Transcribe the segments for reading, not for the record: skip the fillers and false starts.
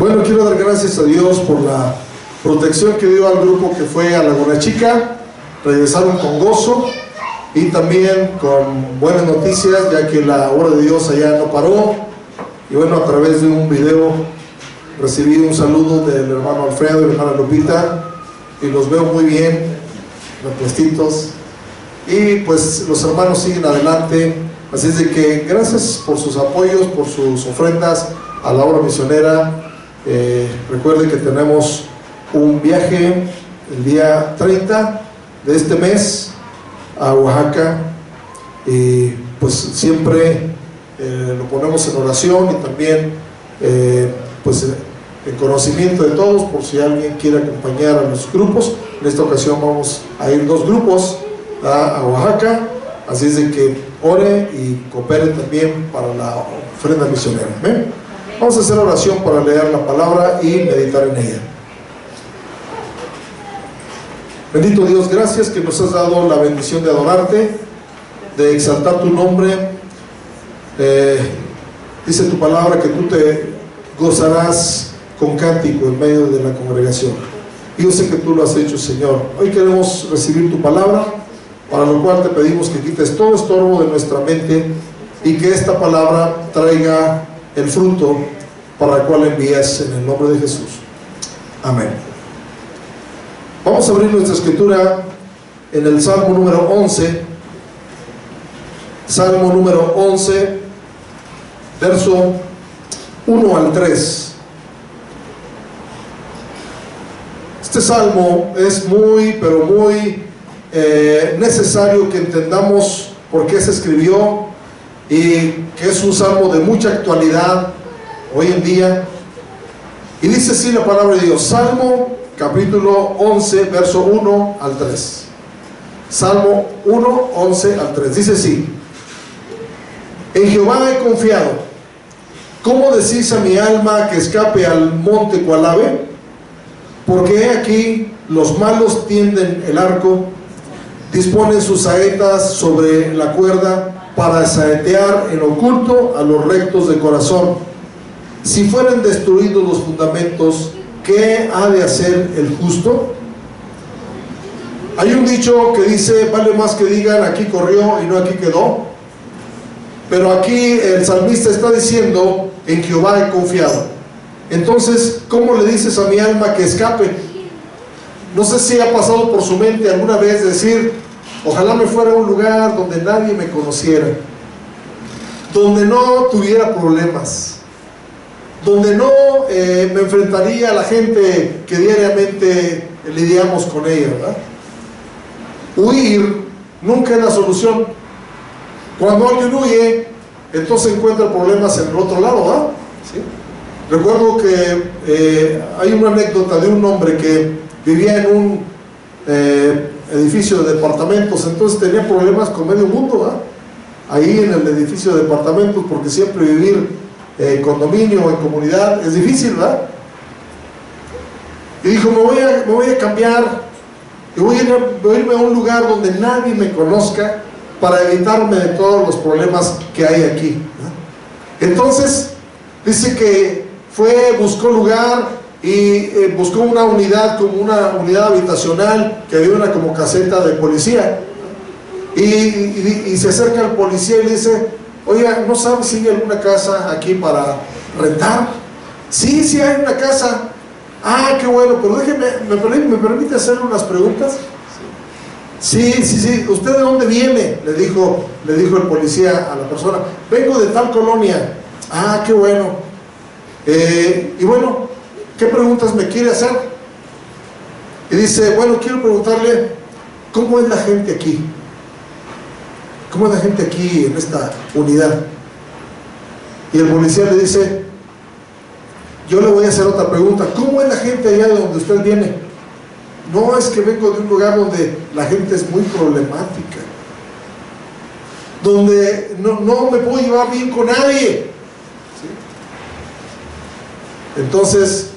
Bueno, quiero dar gracias a Dios por la protección que dio al grupo que fue a Laguna Chica. Regresaron con gozo y también con buenas noticias, ya que la obra de Dios allá no paró. Y bueno, a través de un video recibí un saludo del hermano Alfredo y la hermana Lupita, y los veo muy bien, repuestitos, y pues los hermanos siguen adelante. Así es de que gracias por sus apoyos, por sus ofrendas a la obra misionera. Recuerden que tenemos un viaje el día 30 de este mes a Oaxaca, y pues siempre lo ponemos en oración y también pues en conocimiento de todos, por si alguien quiere acompañar a los grupos. En esta ocasión vamos a ir 2 grupos a Oaxaca, así es de que ore y coopere también para la ofrenda misionera. ¿Amén? Vamos a hacer oración para leer la palabra y meditar en ella. Bendito Dios, gracias que nos has dado la bendición de adorarte, de exaltar tu nombre. Dice tu palabra que tú te gozarás con cántico en medio de la congregación. Y yo sé que tú lo has hecho, Señor. Hoy queremos recibir tu palabra, para lo cual te pedimos que quites todo estorbo de nuestra mente y que esta palabra traiga el fruto para el cual envías, en el nombre de Jesús. Amén. Vamos a abrir nuestra escritura en el Salmo número 11. Salmo número 11, verso 1 al 3. Este salmo es muy, pero muy necesario que entendamos por qué se escribió, y que es un salmo de mucha actualidad hoy en día. Y dice así la palabra de Dios, Salmo capítulo 11, verso 1 al 3. Salmo 1, 11 al 3. Dice así: en Jehová he confiado. ¿Cómo decís a mi alma que escape al monte cual ave? Porque he aquí los malos tienden el arco, disponen sus saetas sobre la cuerda para saetear en oculto a los rectos de corazón. Si fueren destruidos los fundamentos, ¿qué ha de hacer el justo? Hay un dicho que dice, vale más que digan aquí corrió y no aquí quedó. Pero aquí el salmista está diciendo, en Jehová he confiado. Entonces, ¿cómo le dices a mi alma que escape? No sé si ha pasado por su mente alguna vez decir, ojalá me fuera a un lugar donde nadie me conociera, donde no tuviera problemas, donde no me enfrentaría a la gente que diariamente lidiamos con ella, ¿verdad? Huir nunca es la solución. Cuando alguien huye, entonces encuentra problemas en el otro lado, ¿verdad? ¿Sí? Recuerdo que hay una anécdota de un hombre que vivía en un edificio de departamentos, entonces tenía problemas con medio mundo, ¿verdad? Ahí en el edificio de departamentos, porque siempre vivir en condominio o en comunidad es difícil, ¿verdad? Y dijo, me voy a cambiar y voy a irme a un lugar donde nadie me conozca para evitarme de todos los problemas que hay aquí, ¿verdad? Entonces dice que buscó lugar y buscó una unidad, como una unidad habitacional, que había una como caseta de policía, y se acerca al policía y le dice, oiga, ¿no sabe si hay alguna casa aquí para rentar? Sí, sí hay una casa. Ah, qué bueno, pero déjeme, ¿me permite hacerle unas preguntas? Sí, ¿usted de dónde viene? Le dijo el policía a la persona, vengo de tal colonia. Ah, qué bueno. Y bueno, ¿qué preguntas me quiere hacer? Y dice, bueno, quiero preguntarle, ¿cómo es la gente aquí? ¿Cómo es la gente aquí en esta unidad? Y el policía le dice, yo le voy a hacer otra pregunta, ¿cómo es la gente allá de donde usted viene? No, es que vengo de un lugar donde la gente es muy problemática, donde no me puedo llevar bien con nadie. ¿Sí? Entonces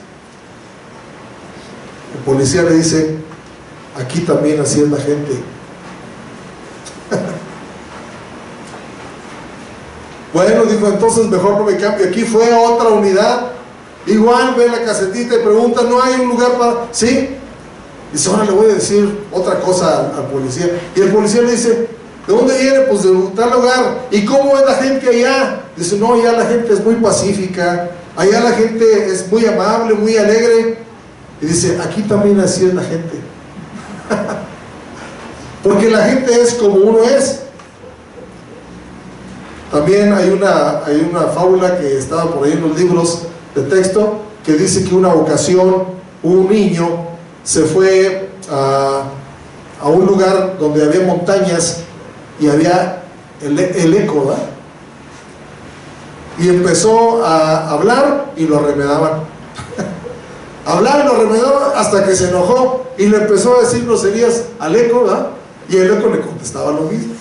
el policía le dice, aquí también así es la gente. Bueno, dijo, entonces mejor no me cambio. Aquí fue a otra unidad Igual ve la casetita y pregunta, ¿no hay un lugar para...? ¿Sí? Dice, ahora le voy a decir otra cosa al policía. Y el policía le dice, ¿de dónde viene? Pues de tal lugar. ¿Y cómo es la gente allá? Dice, no, allá la gente es muy pacífica, allá la gente es muy amable, muy alegre. Y dice, aquí también así es la gente. Porque la gente es como uno es. También hay una fábula que estaba por ahí en los libros de texto, que dice que una ocasión un niño se fue a un lugar donde había montañas y había el eco, ¿verdad? Y empezó a hablar y lo remedaban. Hablar y lo remedaban hasta que se enojó y le empezó a decir groserías al eco, ¿verdad? Y el eco le contestaba lo mismo.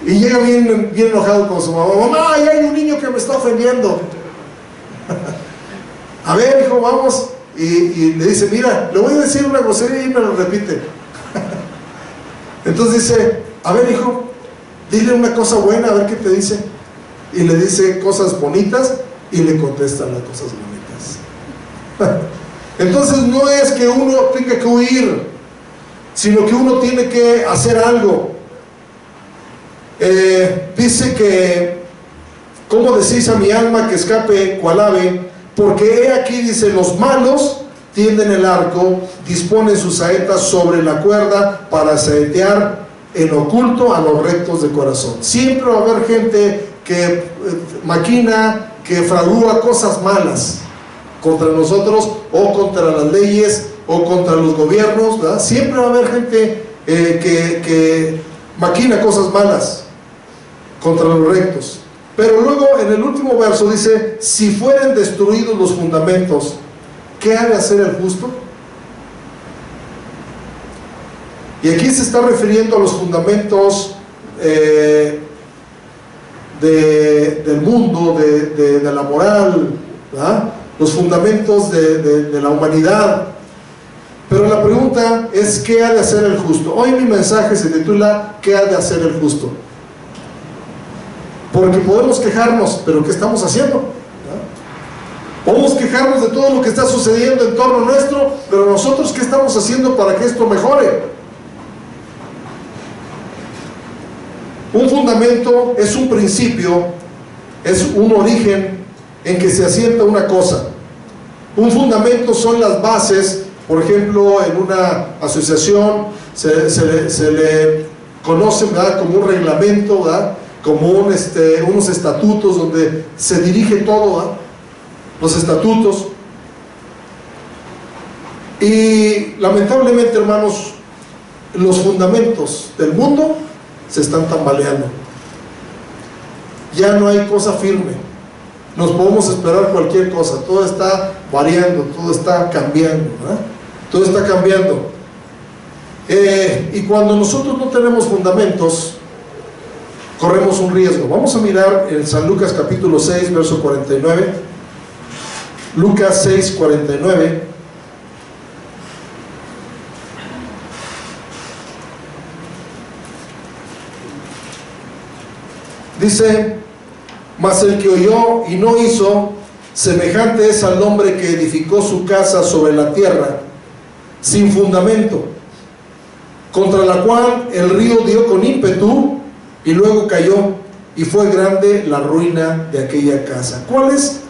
Y llega bien enojado con su mamá. Mamá, ahí hay un niño que me está ofendiendo. A ver, hijo, vamos. Y le dice, mira, le voy a decir una grosería y me lo repite. Entonces dice, a ver, hijo, dile una cosa buena, a ver qué te dice. Y le dice cosas bonitas y le contestan las cosas bonitas. Entonces no es que uno tenga que huir, sino que uno tiene que hacer algo. Dice que, ¿cómo decís a mi alma que escape cual ave? Porque he aquí, dice, los malos tienden el arco, disponen sus saetas sobre la cuerda para saetear en oculto a los rectos de corazón. Siempre va a haber gente que maquina, que fragúa cosas malas contra nosotros, o contra las leyes, o contra los gobiernos, ¿verdad? Siempre va a haber gente que maquina cosas malas contra los rectos. Pero luego en el último verso dice, si fueren destruidos los fundamentos, ¿qué ha de hacer el justo? Y aquí se está refiriendo a los fundamentos del mundo, de la moral, ¿verdad? Los fundamentos de la humanidad. Pero la pregunta es, ¿qué ha de hacer el justo? Hoy mi mensaje se titula, ¿qué ha de hacer el justo? Porque podemos quejarnos, pero ¿qué estamos haciendo? ¿verdad? Podemos quejarnos de todo lo que está sucediendo en torno nuestro, pero nosotros, ¿qué estamos haciendo para que esto mejore? Un fundamento es un principio, es un origen en que se asienta una cosa. Un fundamento son las bases. Por ejemplo, en una asociación se le conoce, ¿verdad?, como un reglamento, ¿verdad?, como unos estatutos donde se dirige todo, ¿verdad?, los estatutos. Y lamentablemente, hermanos, los fundamentos del mundo se están tambaleando. Ya no hay cosa firme. Nos podemos esperar cualquier cosa. Todo está variando, todo está cambiando, ¿verdad? Todo está cambiando. Y cuando nosotros no tenemos fundamentos, corremos un riesgo. Vamos a mirar en San Lucas capítulo 6, verso 49. Lucas 6, 49. Dice, mas el que oyó y no hizo, semejante es al hombre que edificó su casa sobre la tierra, sin fundamento, contra la cual el río dio con ímpetu y luego cayó, y fue grande la ruina de aquella casa. ¿Cuáles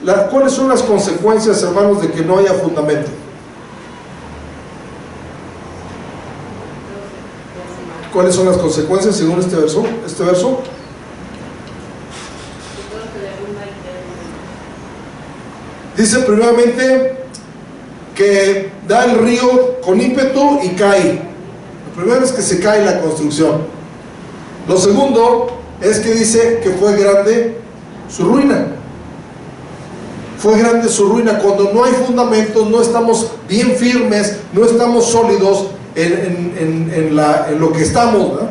son las consecuencias, hermanos, de que no haya fundamento? ¿Cuáles son las consecuencias según este verso? Dice primeramente que da el río con ímpetu y cae. Lo primero es que se cae la construcción. Lo segundo es que dice que fue grande su ruina. Fue grande su ruina. Cuando no hay fundamentos, no estamos bien firmes, no estamos sólidos en lo que estamos, ¿verdad?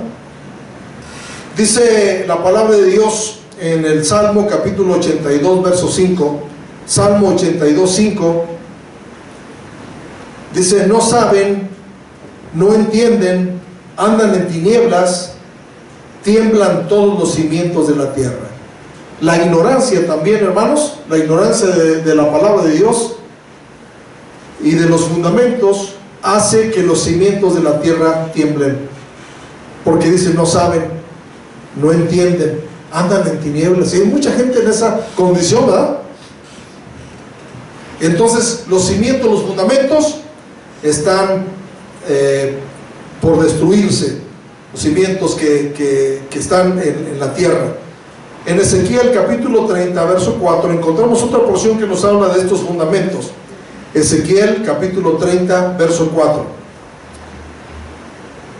Dice la palabra de Dios en el Salmo capítulo 82, verso 5. Salmo 82, 5. Dice, no saben, no entienden, andan en tinieblas, tiemblan todos los cimientos de la tierra. La ignorancia también, hermanos, la ignorancia de la palabra de Dios y de los fundamentos hace que los cimientos de la tierra tiemblen, porque dicen, no saben, no entienden, andan en tinieblas, y hay mucha gente en esa condición, ¿verdad? Entonces los cimientos, los fundamentos están por destruirse, los cimientos que están en la tierra. En Ezequiel capítulo 30 verso 4 encontramos otra porción que nos habla de estos fundamentos. Ezequiel capítulo 30 verso 4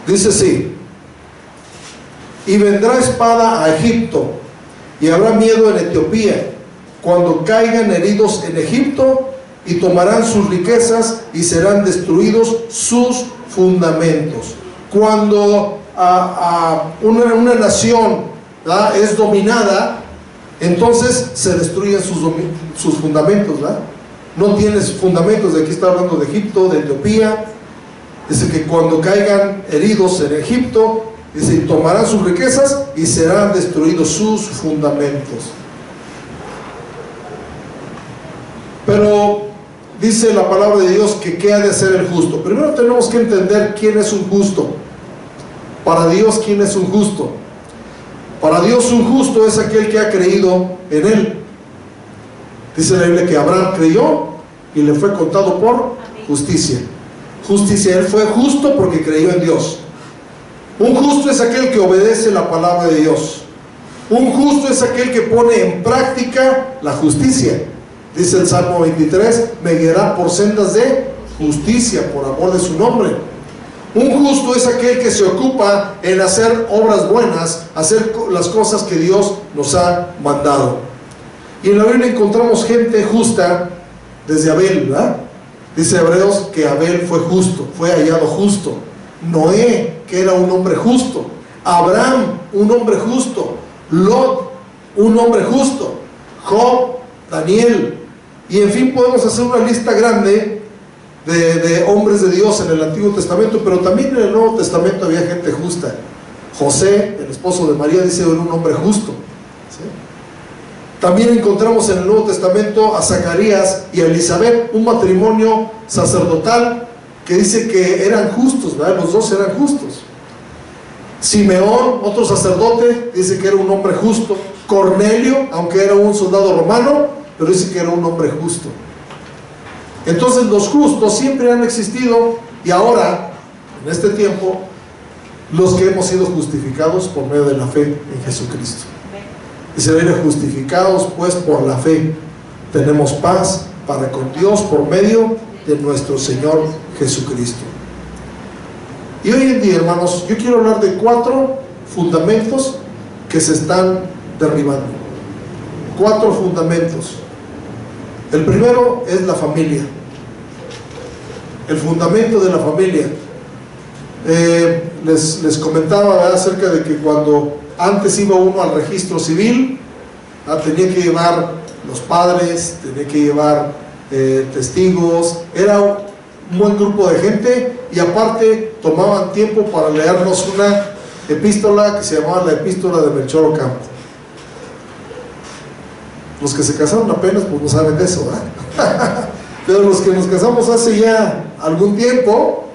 dice así: y vendrá espada a Egipto, y habrá miedo en Etiopía, cuando caigan heridos en Egipto, y tomarán sus riquezas, y serán destruidos sus fundamentos. Cuando una nación, ¿verdad?, es dominada, entonces se destruyen sus fundamentos, ¿verdad? No tienes fundamentos. De aquí está hablando de Egipto, de Etiopía. Dice que cuando caigan heridos en Egipto, dice, tomarán sus riquezas y serán destruidos sus fundamentos. Pero dice la palabra de Dios que ¿qué ha de hacer el justo? Primero tenemos que entender quién es un justo. Para Dios, ¿quién es un justo? Para Dios un justo es aquel que ha creído en Él. Dice la Biblia que Abraham creyó y le fue contado por justicia. Justicia, él fue justo porque creyó en Dios. Un justo es aquel que obedece la palabra de Dios. Un justo es aquel que pone en práctica la justicia. Dice el Salmo 23, me guiará por sendas de justicia por amor de su nombre. Un justo es aquel que se ocupa en hacer obras buenas, hacer las cosas que Dios nos ha mandado. Y en la Biblia encontramos gente justa desde Abel, ¿verdad? Dice Hebreos que Abel fue justo, fue hallado justo. Noé, que era un hombre justo. Abraham, un hombre justo. Lot, un hombre justo. Job, Daniel. Y en fin, podemos hacer una lista grande de hombres de Dios en el Antiguo Testamento, pero también en el Nuevo Testamento había gente justa. José, el esposo de María, dice, era un hombre justo, ¿sí? También encontramos en el Nuevo Testamento a Zacarías y a Elizabeth, un matrimonio sacerdotal que dice que eran justos, ¿verdad? Los dos eran justos. Simeón, otro sacerdote, dice que era un hombre justo. Cornelio, aunque era un soldado romano, pero dice que era un hombre justo. Entonces los justos siempre han existido, y ahora, en este tiempo, los que hemos sido justificados por medio de la fe en Jesucristo. Y serán justificados pues por la fe. Tenemos paz para con Dios por medio de nuestro Señor Jesucristo. Y hoy en día, hermanos, yo quiero hablar de 4 fundamentos que se están derribando. 4 fundamentos. El primero es la familia. El fundamento de la familia. Les comentaba, ¿verdad?, acerca de que cuando antes iba uno al registro civil, tenía que llevar los padres, tenía que llevar testigos. Era un buen grupo de gente, y aparte tomaban tiempo para leernos una epístola que se llamaba la epístola de Melchor Ocampo. Los que se casaron apenas pues no saben de eso, ¿verdad? Pero los que nos casamos hace ya algún tiempo,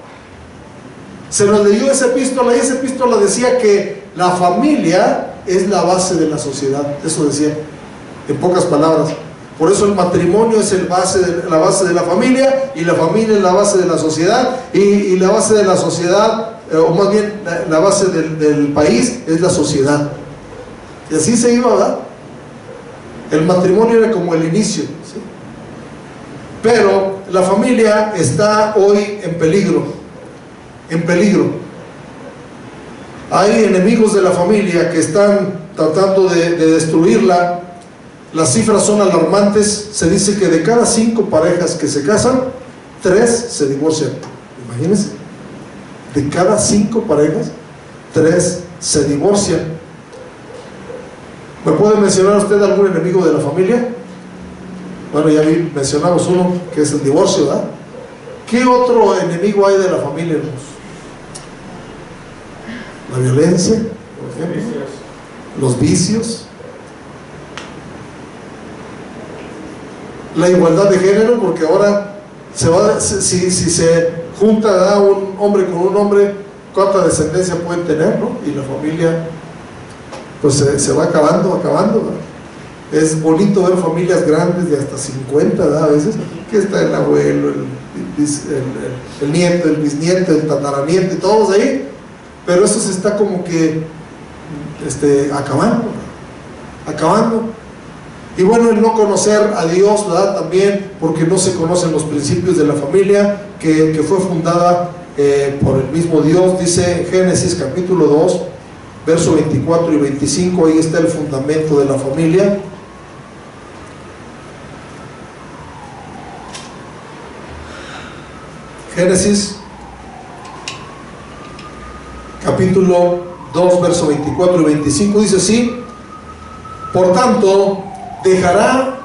se nos leyó esa epístola, y esa epístola decía que la familia es la base de la sociedad. Eso decía, en pocas palabras. Por eso el matrimonio es la base de la familia, y la familia es la base de la sociedad, y la base de la sociedad, o más bien la base del país es la sociedad. Y así se iba, ¿verdad? El matrimonio era como el inicio, ¿sí? Pero la familia está hoy en peligro. En peligro. Hay enemigos de la familia que están tratando de destruirla. Las cifras son alarmantes. Se dice que de cada 5 parejas que se casan, 3 se divorcian. Imagínense. De cada 5 parejas, 3 se divorcian. ¿Me puede mencionar usted algún enemigo de la familia? Bueno, ya mencionamos uno, que es el divorcio, ¿verdad? ¿Qué otro enemigo hay de la familia, hermanos? La violencia, por ejemplo. Los vicios. la igualdad de género, porque ahora si se junta, ¿verdad?, un hombre con un hombre, ¿cuánta descendencia pueden tener, no? Y la familia pues se va acabando, ¿verdad? Es bonito ver familias grandes de hasta 50, ¿verdad? A veces, que está el abuelo, el nieto, el bisnieto, el tataranieto y todos ahí, pero eso se está como que acabando. Y bueno, el no conocer a Dios, ¿verdad?, también, porque no se conocen los principios de la familia que fue fundada por el mismo Dios. Dice en Génesis capítulo 2, verso 24 y 25, ahí está el fundamento de la familia. Génesis capítulo 2, verso 24 y 25 dice así: por tanto, dejará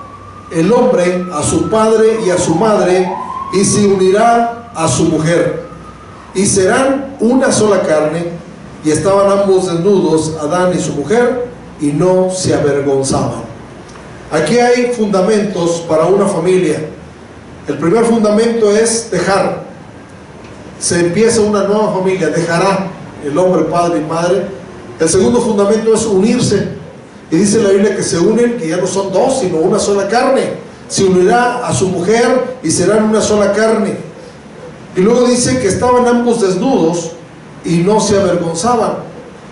el hombre a su padre y a su madre, y se unirá a su mujer, y serán una sola carne. Y estaban ambos desnudos, Adán y su mujer, y no se avergonzaban. Aquí hay fundamentos para una familia. El primer fundamento es dejar. Se empieza una nueva familia, dejará el hombre, padre y madre. El segundo fundamento es unirse. Y dice la Biblia que se unen, que ya no son dos, sino una sola carne. Se unirá a su mujer y serán una sola carne. Y luego dice que estaban ambos desnudos y no se avergonzaban.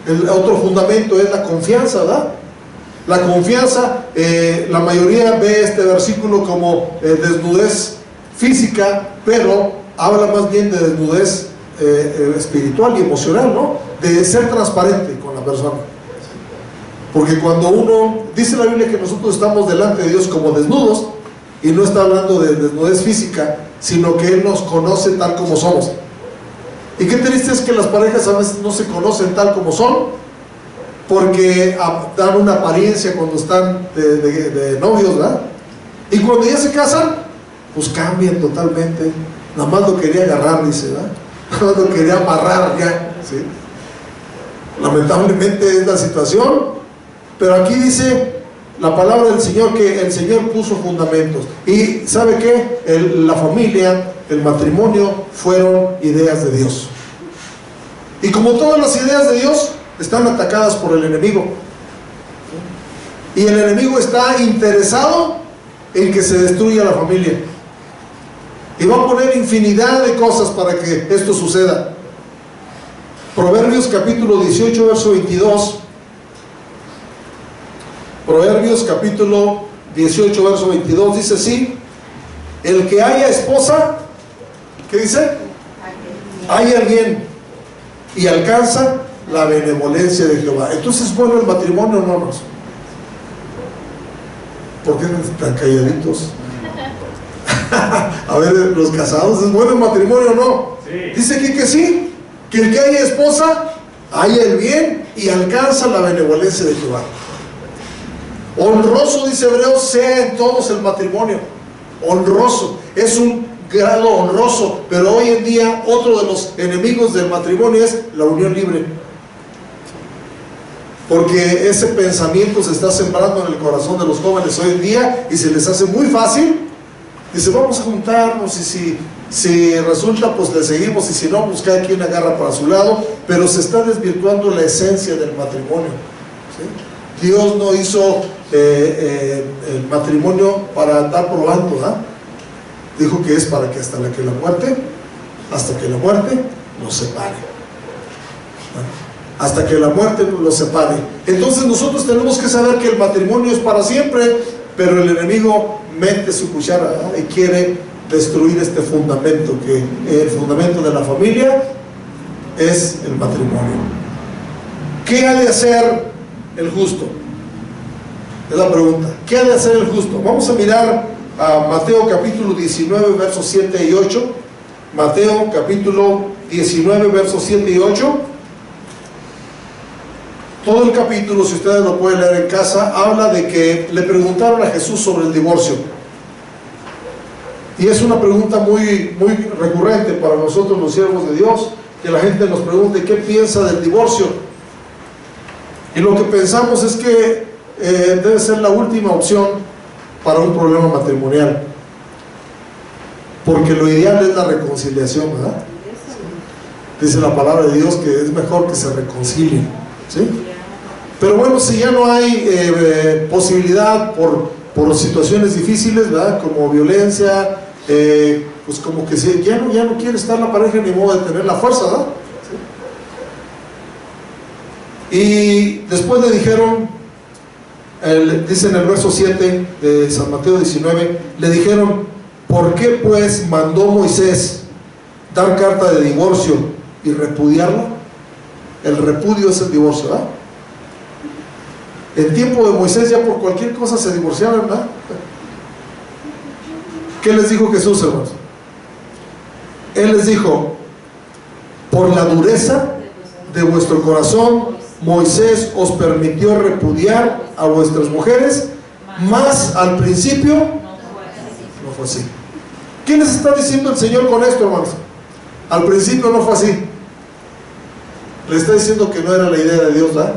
El otro fundamento es la confianza, ¿verdad? La confianza, la mayoría ve este versículo como desnudez física, pero habla más bien de desnudez espiritual y emocional, ¿no? De ser transparente con la persona. Porque cuando uno, dice la Biblia que nosotros estamos delante de Dios como desnudos, y no está hablando de desnudez física, sino que Él nos conoce tal como somos. Y qué triste es que las parejas a veces no se conocen tal como son, porque dan una apariencia cuando están de novios, ¿verdad? Y cuando ya se casan, pues cambian totalmente. Nada más lo quería agarrar, dice, ¿verdad? Nada más lo quería amarrar ya, ¿sí? Lamentablemente es la situación, pero aquí dice la palabra del Señor que el Señor puso fundamentos. Y ¿sabe qué? La familia, el matrimonio fueron ideas de Dios. Y como todas las ideas de Dios, están atacadas por el enemigo. Y el enemigo está interesado en que se destruya la familia. Y va a poner infinidad de cosas para que esto suceda. Proverbios capítulo 18, verso 22. Proverbios capítulo 18, verso 22 dice así: el que haya esposa, ¿qué dice? Haya bien y alcanza la benevolencia de Jehová. Entonces, ¿es bueno el matrimonio o no? ¿Por qué están calladitos? A ver, los casados, ¿es bueno el matrimonio o no? Sí. Dice aquí que sí, que el que haya esposa haya el bien y alcanza la benevolencia de Jehová. Honroso, dice Hebreos, sea en todos el matrimonio. Honroso, es un grado honroso, pero hoy en día otro de los enemigos del matrimonio es la unión libre, porque ese pensamiento se está sembrando en el corazón de los jóvenes hoy en día y se les hace muy fácil. Dice, vamos a juntarnos, y si resulta, pues le seguimos, y si no, pues cada quien agarra para su lado, pero se está desvirtuando la esencia del matrimonio, ¿sí? Dios no hizo el matrimonio para andar probando, ¿verdad? Dijo que es para que hasta que la muerte nos separe, hasta que la muerte nos separe. Entonces nosotros tenemos que saber que el matrimonio es para siempre, pero el enemigo mete su cuchara, ¿verdad? Y quiere destruir este fundamento, que el fundamento de la familia es el matrimonio. ¿Qué ha de hacer el justo? Es la pregunta. ¿Qué ha de hacer el justo? Vamos a mirar a Mateo capítulo 19, versos 7 y 8. Mateo capítulo 19, versos 7 y 8. Todo el capítulo, si ustedes lo pueden leer en casa, habla de que le preguntaron a Jesús sobre el divorcio. Y es una pregunta muy recurrente para nosotros los siervos de Dios, que la gente nos pregunte qué piensa del divorcio. Y lo que pensamos es que debe ser la última opción para un problema matrimonial, porque lo ideal es la reconciliación, ¿verdad? Dice la palabra de Dios que es mejor que se reconcilien, ¿sí? Pero bueno, si ya no hay posibilidad por situaciones difíciles, ¿verdad? Como violencia, pues como que ya no quiere estar la pareja ni modo de tener la fuerza, ¿verdad? ¿Sí? Y después le dijeron, dice en el verso 7 de San Mateo 19, le dijeron: ¿por qué pues mandó Moisés dar carta de divorcio y repudiarla? El repudio es el divorcio, ¿verdad? En tiempo de Moisés ya por cualquier cosa se divorciaban, ¿verdad? ¿Qué les dijo Jesús, hermanos? Él les dijo: por la dureza de vuestro corazón Moisés os permitió repudiar a vuestras mujeres, mas al principio no fue así. ¿Qué les está diciendo el Señor con esto, hermanos? Al principio no fue así. Le está diciendo que no era la idea de Dios, ¿verdad?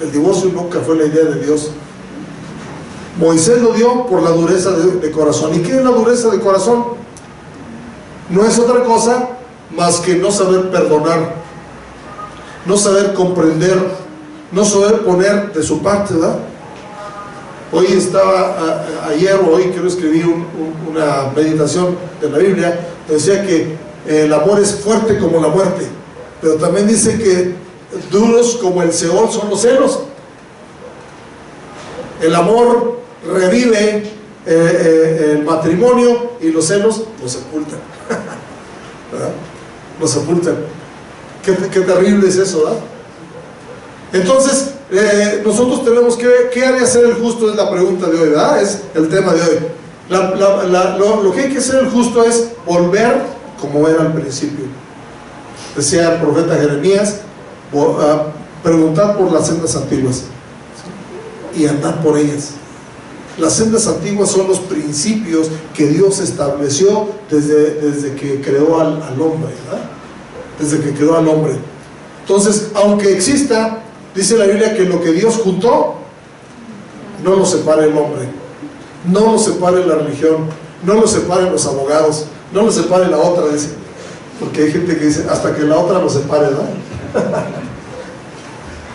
El divorcio nunca fue la idea de Dios. Moisés lo dio por la dureza de corazón. ¿Y qué es la dureza de corazón? No es otra cosa más que no saber perdonar, no saber comprender, no saber poner de su parte, ¿verdad? Hoy ayer o hoy creo escribí una meditación de la Biblia, decía que el amor es fuerte como la muerte, pero también dice que duros como el Seol son los celos. El amor revive el matrimonio y los celos lo sepultan. ¿Verdad? Lo sepultan. Qué terrible es eso, ¿verdad? Entonces, nosotros tenemos ¿qué ha de hacer el justo? Es la pregunta de hoy, ¿verdad? Es el tema de hoy. Lo que hay que hacer el justo es volver como era al principio. Decía el profeta Jeremías: preguntad por las sendas antiguas y andad por ellas. Las sendas antiguas son los principios que Dios estableció desde que creó al hombre, ¿verdad? Desde que creó al hombre. Entonces, aunque exista, dice la Biblia que lo que Dios juntó, no lo separe el hombre, no lo separe la religión, no lo separen los abogados, no lo separe la otra, dice. Porque hay gente que dice: hasta que la otra lo separe, ¿verdad?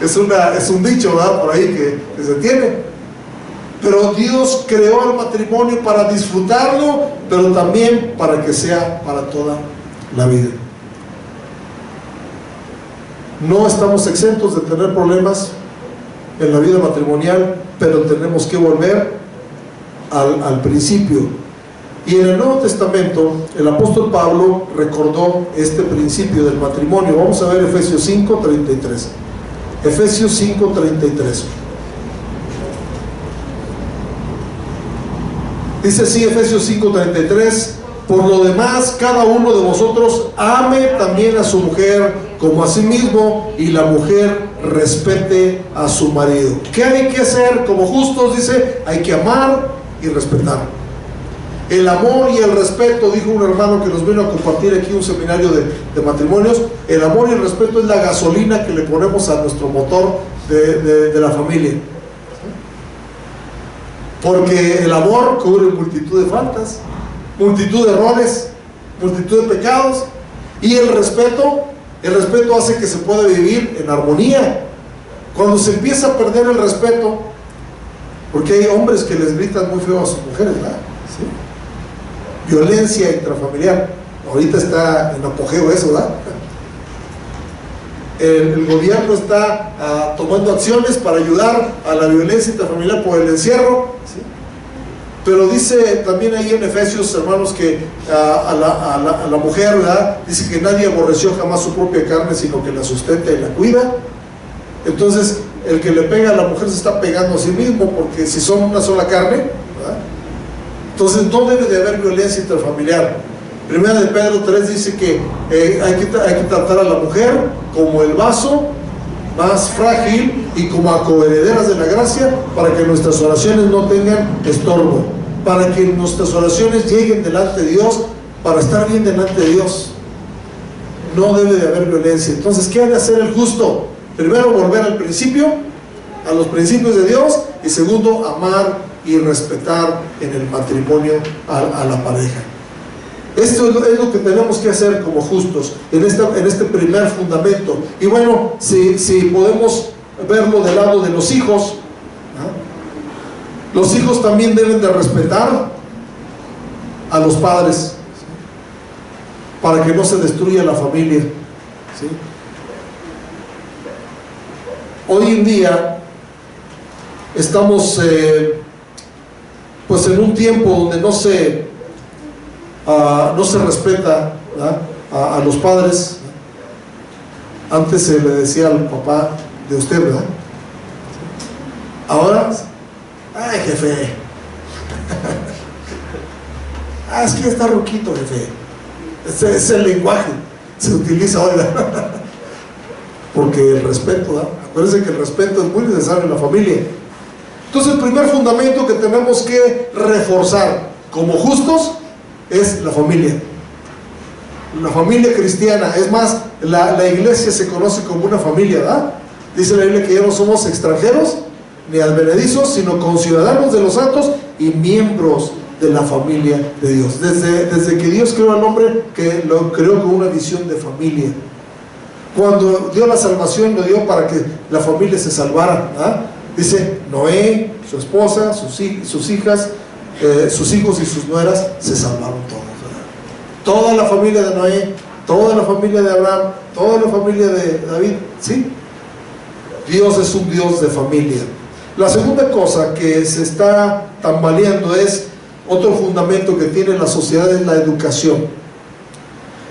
Es un dicho, ¿verdad? Por ahí que se tiene. Pero Dios creó el matrimonio para disfrutarlo, pero también para que sea para toda la vida. No estamos exentos de tener problemas en la vida matrimonial, pero tenemos que volver al principio. Y en el Nuevo Testamento el apóstol Pablo recordó este principio del matrimonio. Vamos a ver Efesios 5:33. Efesios 5:33. Dice así Efesios 5:33: por lo demás, cada uno de vosotros ame también a su mujer como a sí mismo, y la mujer respete a su marido. ¿Qué hay que hacer como justos? Dice: hay que amar y respetar. El amor y el respeto, dijo un hermano que nos vino a compartir aquí un seminario de matrimonios, el amor y el respeto es la gasolina que le ponemos a nuestro motor de la familia. Porque el amor cubre multitud de faltas, multitud de errores, multitud de pecados. Y el respeto hace que se pueda vivir en armonía. Cuando se empieza a perder el respeto, porque hay hombres que les gritan muy feo a sus mujeres, ¿verdad? ¿Sí? Violencia intrafamiliar, ahorita está en apogeo eso, ¿verdad? El gobierno está tomando acciones para ayudar a la violencia intrafamiliar por el encierro, ¿sí? Pero dice también ahí en Efesios, hermanos, que a la mujer, ¿verdad? Dice que nadie aborreció jamás su propia carne, sino que la sustenta y la cuida. Entonces, el que le pega a la mujer se está pegando a sí mismo, porque si son una sola carne, ¿verdad? Entonces no debe de haber violencia intrafamiliar. Primera de Pedro 3 dice que hay que tratar a la mujer como el vaso más frágil y como a coherederas de la gracia, para que nuestras oraciones no tengan estorbo, para que nuestras oraciones lleguen delante de Dios, para estar bien delante de Dios. No debe de haber violencia. Entonces, ¿qué ha de hacer el justo? Primero, volver al principio, a los principios de Dios, y segundo, amar y respetar en el matrimonio a la pareja. Esto es lo que tenemos que hacer como justos en este primer fundamento. Y bueno, si podemos verlo del lado de los hijos, ¿no? Los hijos también deben de respetar a los padres, ¿sí? Para que no se destruya la familia, ¿sí? Hoy en día estamos pues en un tiempo donde no se respeta, a los padres. Antes se le decía al papá de usted, ¿verdad? Ahora, ay, jefe, es que está ruquito, jefe. Ese es el lenguaje, se utiliza hoy, ¿verdad? Porque el respeto, ¿verdad? Acuérdense que el respeto es muy necesario en la familia. Entonces, el primer fundamento que tenemos que reforzar como justos es la familia. La familia cristiana. Es más, la iglesia se conoce como una familia, ¿verdad? Dice la Biblia que ya no somos extranjeros ni advenedizos, sino conciudadanos de los santos y miembros de la familia de Dios. Desde que Dios creó al hombre, que lo creó con una visión de familia. Cuando dio la salvación, lo dio para que la familia se salvara, ¿verdad? Dice, Noé, su esposa, sus hijas, sus hijos y sus nueras se salvaron todos, ¿verdad? Toda la familia de Noé, toda la familia de Abraham, toda la familia de David, ¿sí? Dios es un Dios de familia. La segunda cosa que se está tambaleando es otro fundamento que tiene la sociedad, es la educación.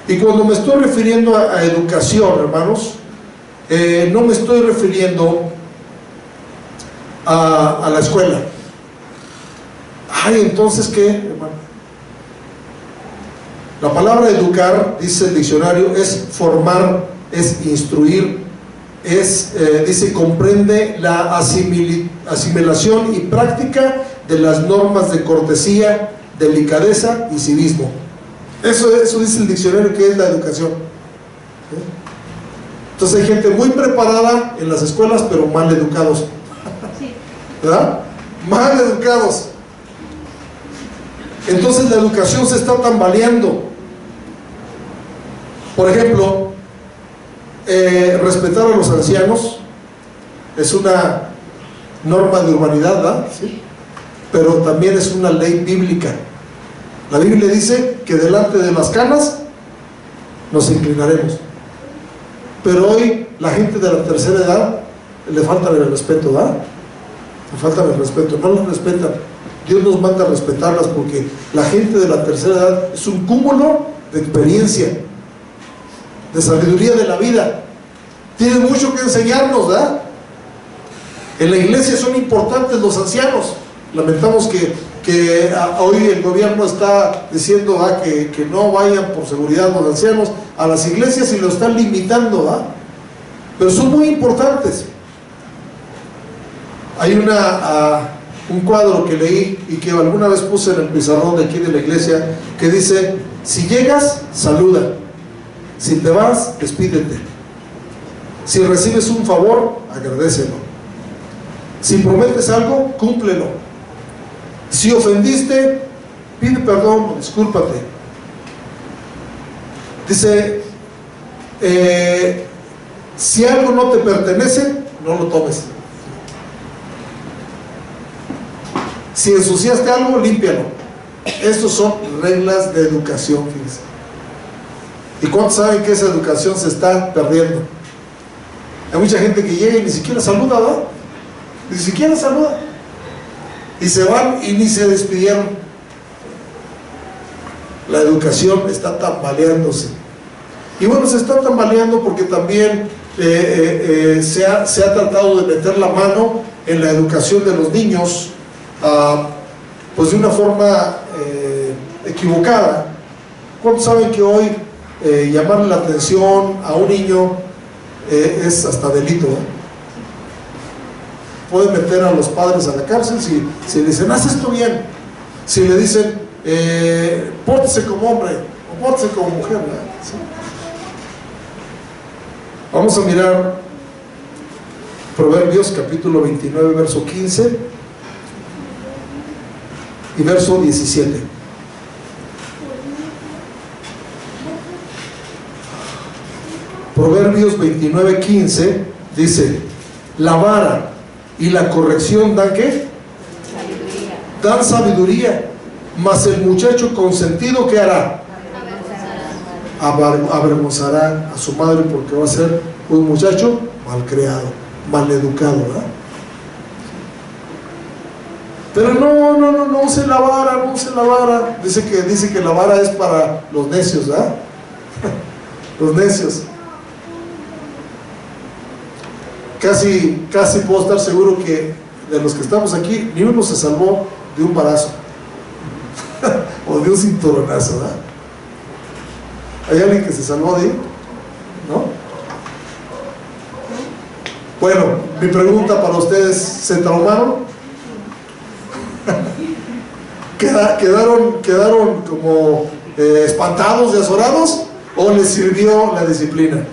Y cuando me estoy refiriendo a educación, hermanos, no me estoy refiriendo a la escuela. Ay, entonces, ¿qué, hermano? La palabra educar, dice el diccionario, es formar, es instruir, dice, comprende la asimilación y práctica de las normas de cortesía, delicadeza y civismo. Eso dice el diccionario que es la educación. Entonces hay gente muy preparada en las escuelas, pero mal educados, ¿verdad? Mal educados. Entonces la educación se está tambaleando. Por ejemplo, respetar a los ancianos es una norma de urbanidad, ¿verdad? ¿Sí? Pero también es una ley bíblica. La Biblia dice que delante de las canas nos inclinaremos. Pero hoy la gente de la tercera edad le falta el respeto, ¿verdad? Le falta el respeto, no los respetan. Dios nos manda a respetarlas porque la gente de la tercera edad es un cúmulo de experiencia, de sabiduría de la vida. Tienen mucho que enseñarnos, ¿verdad? En la iglesia son importantes los ancianos. Lamentamos que hoy el gobierno está diciendo que no vayan por seguridad los ancianos a las iglesias y lo están limitando, ¿verdad? Pero son muy importantes. Hay un cuadro que leí y que alguna vez puse en el pizarrón de aquí de la iglesia que dice: si llegas, saluda; si te vas, despídete; si recibes un favor, agradécelo; si prometes algo, cúmplelo; si ofendiste, pide perdón o discúlpate. Dice, si algo no te pertenece, no lo tomes. Si ensuciaste algo, límpialo. Estas son reglas de educación, fíjense. ¿Y cuántos saben que esa educación se está perdiendo? Hay mucha gente que llega y ni siquiera saluda, ¿verdad? Ni siquiera saluda. Y se van y ni se despidieron. La educación está tambaleándose. Y bueno, se está tambaleando porque también se ha tratado de meter la mano en la educación de los niños, pues de una forma equivocada. ¿Cuántos saben que hoy llamarle la atención a un niño es hasta delito, ¿eh? Pueden meter a los padres a la cárcel si le dicen, haz esto bien; si le dicen, pórtese como hombre o pórtese como mujer, ¿verdad? ¿Sí? Vamos a mirar Proverbios capítulo 29 verso 15. y verso 17. Proverbios 29:15 dice: la vara y la corrección dan ¿qué? Sabiduría. Dan sabiduría, mas el muchacho consentido ¿qué hará? Avergonzará a su madre, porque va a ser un muchacho malcriado, maleducado, ¿verdad? Pero no use la vara, no use la vara. Dice que la vara es para los necios, ¿verdad? Los necios. Casi puedo estar seguro que de los que estamos aquí, ni uno se salvó de un barazo o de un cinturonazo, ¿verdad? ¿Hay alguien que se salvó de ahí? ¿No? Bueno, mi pregunta para ustedes: ¿se traumaron? ¿Quedaron como espantados y azorados? ¿O les sirvió la disciplina?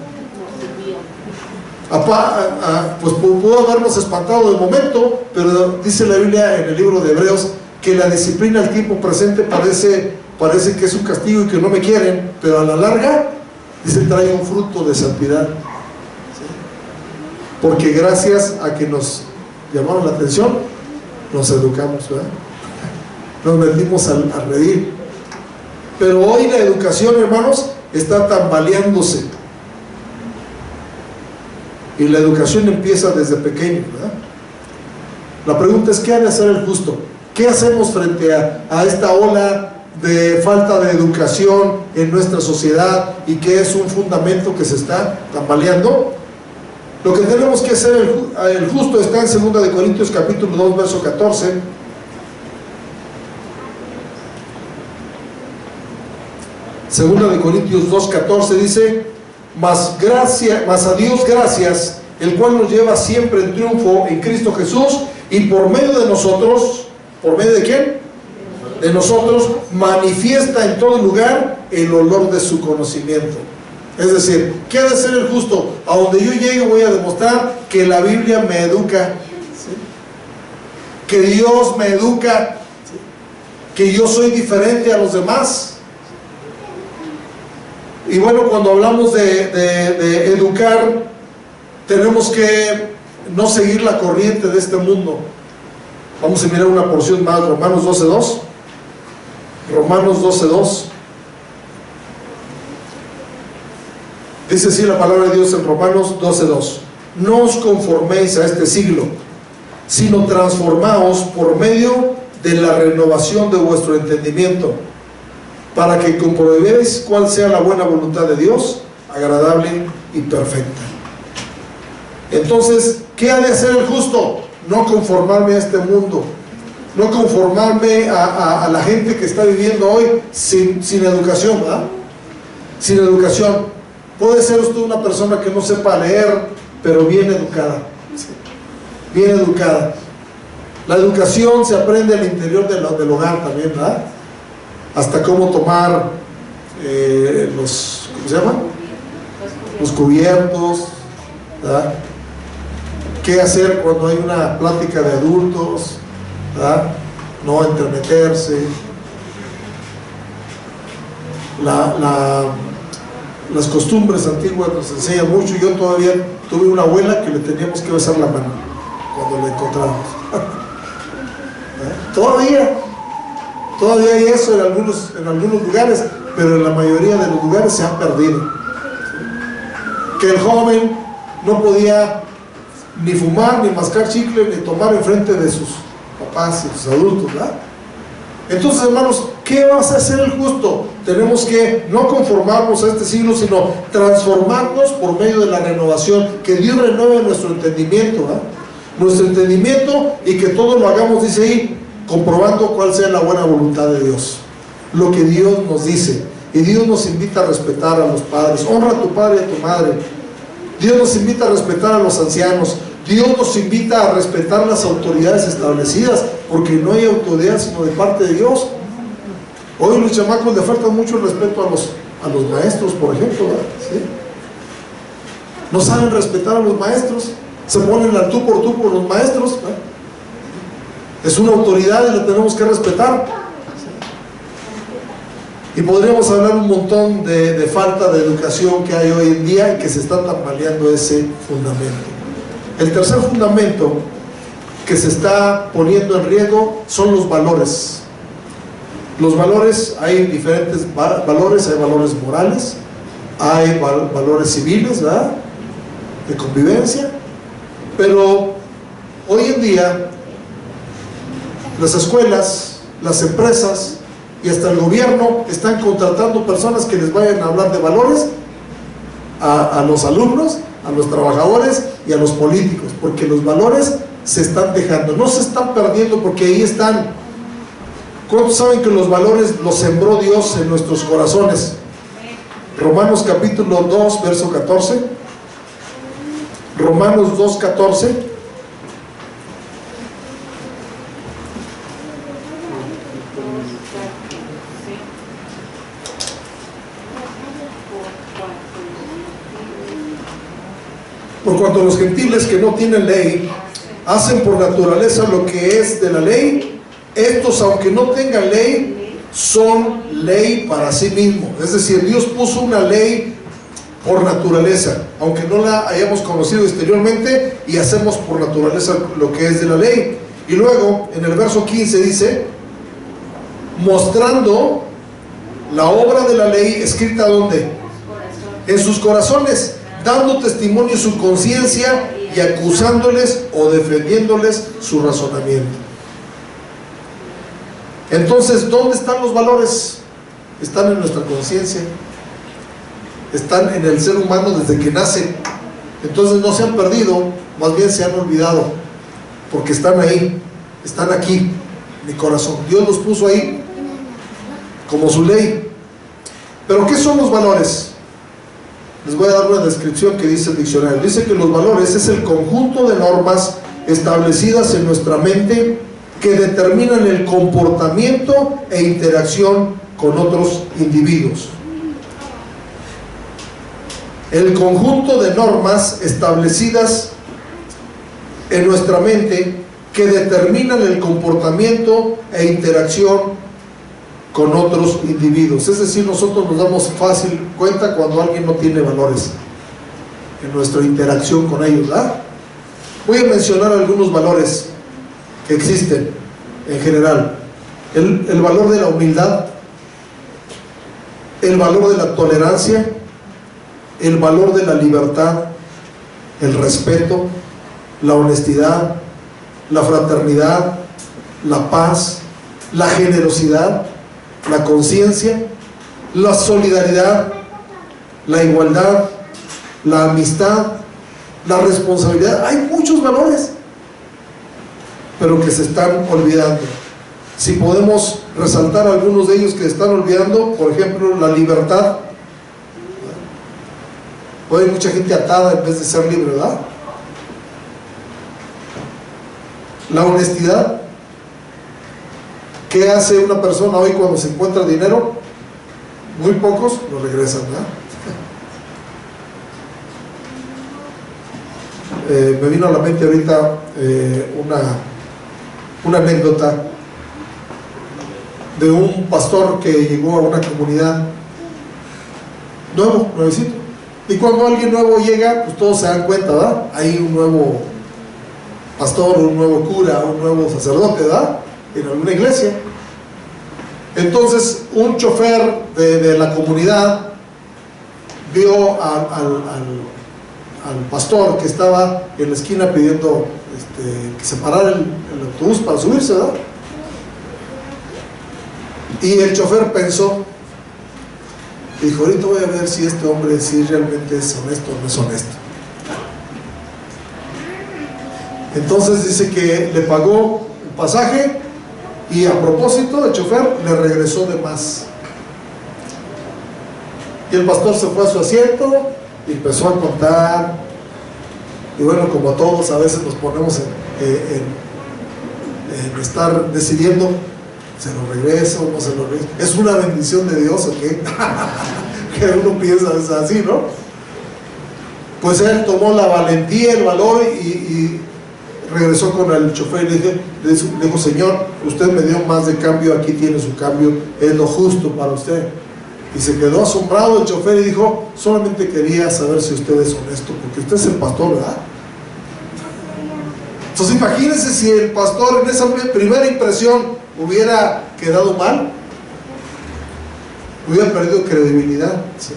Pues pudo habernos espantado de momento, pero dice la Biblia en el libro de Hebreos que la disciplina al tiempo presente parece que es un castigo y que no me quieren, pero a la larga, dice, trae un fruto de santidad. ¿Sí? Porque gracias a que nos llamaron la atención, nos educamos, ¿verdad? Nos metimos a reír. Pero hoy la educación, hermanos, está tambaleándose. Y la educación empieza desde pequeño, ¿verdad? La pregunta es: ¿qué ha de hacer el justo? ¿Qué hacemos frente a esta ola de falta de educación en nuestra sociedad y que es un fundamento que se está tambaleando? Lo que tenemos que hacer el justo está en 2 de Corintios capítulo 2 verso 14. Segunda de Corintios 2:14 dice: mas a Dios gracias, el cual nos lleva siempre en triunfo en Cristo Jesús, y por medio de nosotros, ¿por medio de quién? De nosotros, manifiesta en todo lugar el olor de su conocimiento. Es decir, ¿qué ha de ser el justo? A donde yo llegue voy a demostrar que la Biblia me educa, ¿sí? Que Dios me educa, ¿sí? Que yo soy diferente a los demás. Y bueno, cuando hablamos de educar, tenemos que no seguir la corriente de este mundo. Vamos a mirar una porción más, Romanos 12:2. Romanos 12:2. Dice así la palabra de Dios en Romanos 12:2: no os conforméis a este siglo, sino transformaos por medio de la renovación de vuestro entendimiento, para que comprobéis cuál sea la buena voluntad de Dios, agradable y perfecta. Entonces, ¿qué ha de hacer el justo? No conformarme a este mundo, no conformarme a la gente que está viviendo hoy sin educación, ¿verdad? Sin educación. Puede ser usted una persona que no sepa leer, pero bien educada, ¿sí? Bien educada. La educación se aprende al interior del hogar también, ¿verdad? Hasta cómo tomar ¿cómo se llama? Los cubiertos, ¿verdad? Qué hacer cuando hay una plática de adultos, ¿verdad? No entremeterse. Las costumbres antiguas nos enseñan mucho. Yo todavía tuve una abuela que le teníamos que besar la mano cuando la encontrábamos. Todavía hay eso en algunos lugares, pero en la mayoría de los lugares se han perdido. Que el joven no podía ni fumar, ni mascar chicle, ni tomar enfrente de sus papás y sus adultos, ¿verdad? Entonces, hermanos, ¿qué va a hacer el justo? Tenemos que no conformarnos a este siglo, sino transformarnos por medio de la renovación, que Dios renueve nuestro entendimiento, ¿verdad? Nuestro entendimiento, y que todo lo hagamos, dice ahí, comprobando cuál sea la buena voluntad de Dios, lo que Dios nos dice. Y Dios nos invita a respetar a los padres. Honra a tu padre y a tu madre. Dios nos invita a respetar a los ancianos. Dios nos invita a respetar las autoridades establecidas, porque no hay autoridad sino de parte de Dios. Hoy los chamacos le falta mucho el respeto a los maestros, por ejemplo, ¿verdad? ¿Sí? No saben respetar a los maestros, se ponen al tú por los maestros, ¿verdad? Es una autoridad y la tenemos que respetar. Y podríamos hablar un montón de falta de educación que hay hoy en día y que se está tambaleando ese fundamento. El tercer fundamento que se está poniendo en riesgo son los valores. Los valores, hay diferentes valores, hay valores morales, hay valores civiles, ¿verdad?, de convivencia, pero hoy en día las escuelas, las empresas y hasta el gobierno están contratando personas que les vayan a hablar de valores a los alumnos, a los trabajadores y a los políticos, porque los valores se están dejando, no se están perdiendo, porque ahí están. ¿Cuántos saben que los valores los sembró Dios en nuestros corazones? Romanos capítulo 2, verso 14. Romanos 2, 14. Por cuanto los gentiles que no tienen ley hacen por naturaleza lo que es de la ley, estos, aunque no tengan ley, son ley para sí mismos. Es decir, Dios puso una ley por naturaleza, aunque no la hayamos conocido exteriormente, y hacemos por naturaleza lo que es de la ley. Y luego, en el verso 15 dice, mostrando la obra de la ley escrita ¿dónde? En sus corazones, dando testimonio su conciencia y acusándoles o defendiéndoles su razonamiento. Entonces, ¿dónde están los valores? Están en nuestra conciencia, están en el ser humano desde que nace. Entonces no se han perdido, más bien se han olvidado, porque están ahí, están aquí, en mi corazón. Dios los puso ahí como su ley. Pero ¿qué son los valores? Les voy a dar una descripción que dice el diccionario. Dice que los valores es el conjunto de normas establecidas en nuestra mente que determinan el comportamiento e interacción con otros individuos. El conjunto de normas establecidas en nuestra mente que determinan el comportamiento e interacción con otros individuos. Es decir, nosotros nos damos fácil cuenta cuando alguien no tiene valores en nuestra interacción con ellos, ¿verdad? Voy a mencionar algunos valores que existen en general. El valor de la humildad, el valor de la tolerancia, el valor de la libertad, el respeto, la honestidad, la fraternidad, la paz, la generosidad, la conciencia, la solidaridad, la igualdad, la amistad, la responsabilidad. Hay muchos valores, pero que se están olvidando. Si podemos resaltar algunos de ellos que se están olvidando, por ejemplo, la libertad. Hoy hay mucha gente atada en vez de ser libre, ¿verdad? La honestidad. ¿Qué hace una persona hoy cuando se encuentra dinero? Muy pocos lo regresan, ¿verdad? Me vino a la mente ahorita una anécdota de un pastor que llegó a una comunidad nuevecito, y cuando alguien nuevo llega, pues todos se dan cuenta, ¿verdad? Hay un nuevo pastor, un nuevo cura, un nuevo sacerdote, ¿verdad?, en alguna iglesia. Entonces un chofer de la comunidad vio al pastor que estaba en la esquina pidiendo que se parara el autobús para subirse, ¿verdad? Y el chofer pensó, dijo, ahorita voy a ver si este hombre si realmente es honesto o no es honesto. Entonces dice que le pagó el pasaje y a propósito el chofer le regresó de más. Y el pastor se fue a su asiento y empezó a contar. Y bueno, como todos a veces nos ponemos en estar decidiendo, ¿se lo regreso o no se lo regreso? ¿Es una bendición de Dios o qué? Que uno piensa es así, ¿no? Pues él tomó la valentía, el valor y regresó con el chofer y le dijo, Señor, usted me dio más de cambio, aquí tiene su cambio, es lo justo para usted. Y se quedó asombrado el chofer y dijo, solamente quería saber si usted es honesto, porque usted es el pastor, ¿verdad? Entonces imagínense si el pastor en esa primera impresión hubiera quedado mal, hubiera perdido credibilidad, ¿sí?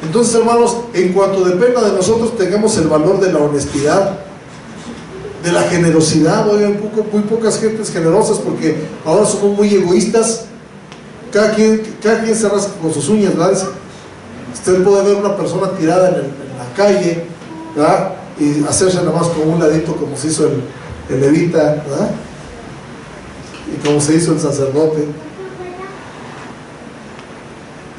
Entonces, hermanos, en cuanto dependa de nosotros, tengamos el valor de la honestidad, de la generosidad. Oigan, muy pocas gentes generosas, porque ahora somos muy egoístas. Cada quien se rasca con sus uñas, ¿verdad? Usted puede ver una persona tirada en la calle, ¿verdad? Y hacerse nada más con un ladito, como se hizo el levita, ¿verdad? Y como se hizo el sacerdote.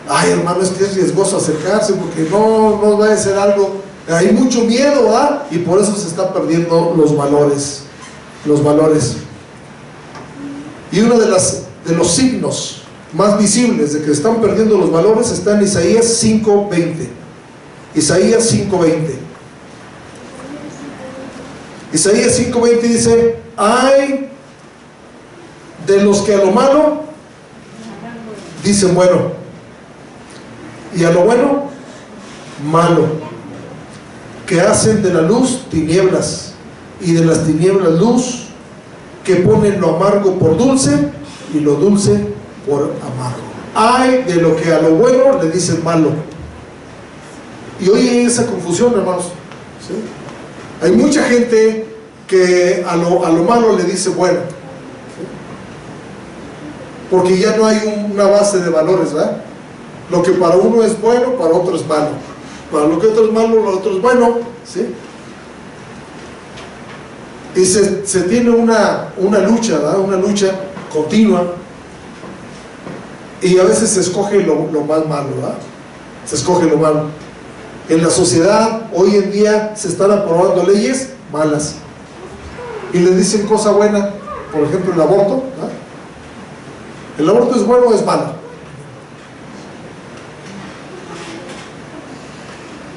Ay, hermano, es que es riesgoso acercarse, porque no va a ser algo. Hay mucho miedo, ¿verdad? Y por eso se están perdiendo los valores. Y uno de los signos más visibles de que están perdiendo los valores está en Isaías 5:20. Isaías 5:20. Isaías 5:20 dice: ay de los que a lo malo dicen bueno, y a lo bueno malo, que hacen de la luz tinieblas y de las tinieblas luz, que ponen lo amargo por dulce y lo dulce por amargo. Ay de lo que a lo bueno le dicen malo. Y hoy hay esa confusión, hermanos, ¿sí? Hay mucha gente que a lo malo le dice bueno, ¿sí? Porque ya no hay una base de valores, ¿verdad? Lo que para uno es bueno, para otro es malo. Para lo que otro es malo, lo otro es bueno, ¿sí? Y se tiene una lucha, ¿verdad? Una lucha continua. Y a veces se escoge lo más malo, ¿verdad? Se escoge lo malo. En la sociedad, hoy en día, se están aprobando leyes malas. Y le dicen cosa buena, por ejemplo, el aborto, ¿verdad? ¿El aborto es bueno o es malo?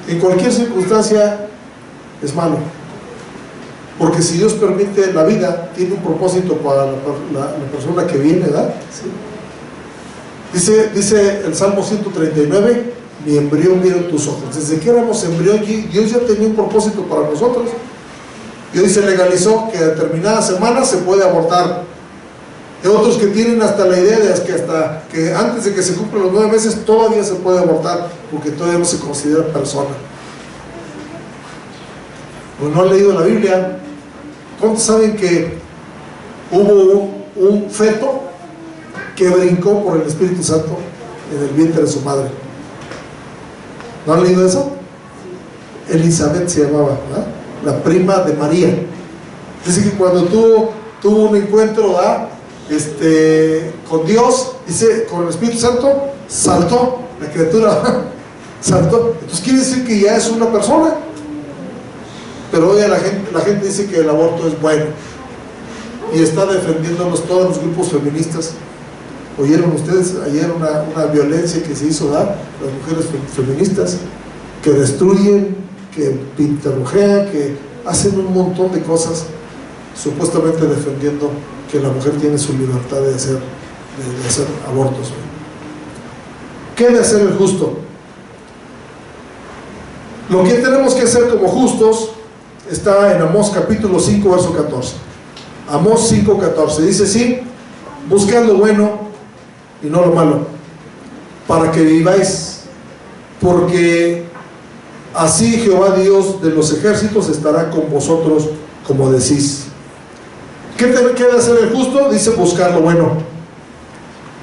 En cualquier circunstancia es malo, porque si Dios permite la vida, tiene un propósito para la persona que viene, ¿verdad? ¿Sí? Dice el Salmo 139: mi embrión vieron tus ojos. Desde que éramos embrión, Dios ya tenía un propósito para nosotros. Y hoy se legalizó que a determinadas semanas se puede abortar. Hay otros que tienen hasta la idea de que antes de que se cumplan los 9 meses todavía se puede abortar, porque todavía no se considera persona. Pues no han leído la Biblia. ¿Cuántos saben que hubo un feto que brincó por el Espíritu Santo en el vientre de su madre? ¿No han leído eso? Elizabeth se llamaba, ¿verdad? La prima de María. Dice que cuando tuvo un encuentro, ¿verdad?, con Dios, dice, con el Espíritu Santo, saltó la criatura, saltó. Entonces quiere decir que ya es una persona. Pero hoy la gente dice que el aborto es bueno, y está defendiéndonos todos los grupos feministas. ¿Oyeron ustedes ayer una violencia que se hizo, ¿verdad?, las mujeres feministas, que destruyen, que pintarrujean, que hacen un montón de cosas, supuestamente defendiendo que la mujer tiene su libertad de hacer abortos? ¿Qué debe hacer el justo? Lo que tenemos que hacer como justos está en Amós capítulo 5, verso 14. Amós 5:14 dice así: buscad lo bueno y no lo malo, para que viváis, porque así Jehová Dios de los ejércitos estará con vosotros como decís. ¿Qué debe hacer el justo? Dice buscar lo bueno.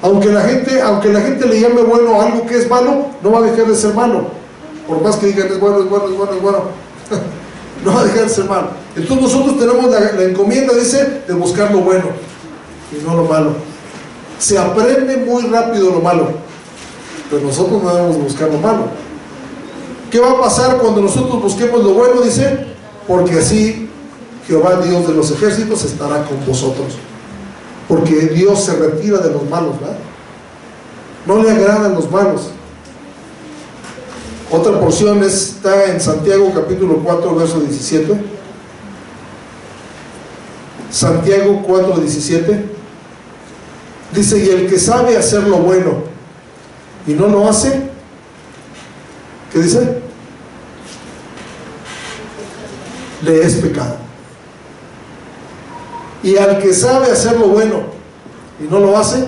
Aunque la gente le llame bueno a algo que es malo, no va a dejar de ser malo. Por más que digan es bueno, es bueno, es bueno, es bueno, no va a dejar de ser malo. Entonces nosotros tenemos la encomienda, dice, de buscar lo bueno y no lo malo. Se aprende muy rápido lo malo, pero nosotros no debemos buscar lo malo. ¿Qué va a pasar cuando nosotros busquemos lo bueno? Dice, porque así Jehová Dios de los ejércitos estará con vosotros. Porque Dios se retira de los malos, ¿verdad? No le agradan los malos. Otra porción está en Santiago capítulo 4, verso 17. Santiago 4:17. Dice: y el que sabe hacer lo bueno y no lo hace, ¿qué dice? Le es pecado. Y al que sabe hacer lo bueno y no lo hace,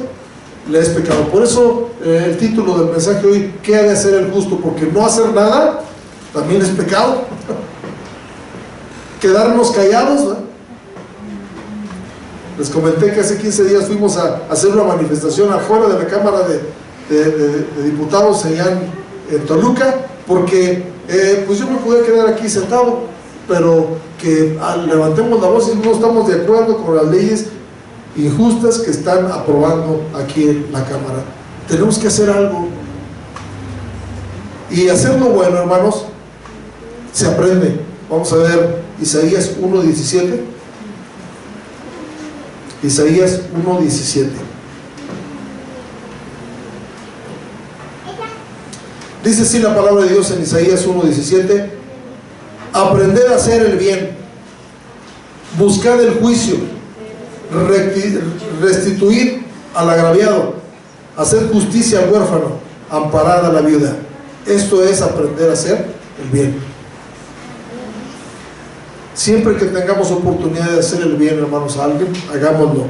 le es pecado. Por eso el título del mensaje hoy: ¿qué ha de hacer el justo? Porque no hacer nada también es pecado. Quedarnos callados, ¿no? Les comenté que hace 15 días fuimos a hacer una manifestación afuera de la Cámara de Diputados allá en Toluca, porque pues yo me pude quedar aquí sentado, pero que levantemos la voz y no estamos de acuerdo con las leyes injustas que están aprobando aquí en la Cámara. Tenemos que hacer algo, y hacerlo bueno, hermanos, se aprende. Vamos a ver Isaías 1:17. Isaías 1:17. Dice así la palabra de Dios en Isaías 1:17: aprended a hacer el bien, buscad el juicio, restituid al agraviado, hacer justicia al huérfano, amparad a la viuda. Esto es aprender a hacer el bien. Siempre que tengamos oportunidad de hacer el bien, hermanos, a alguien, hagámoslo.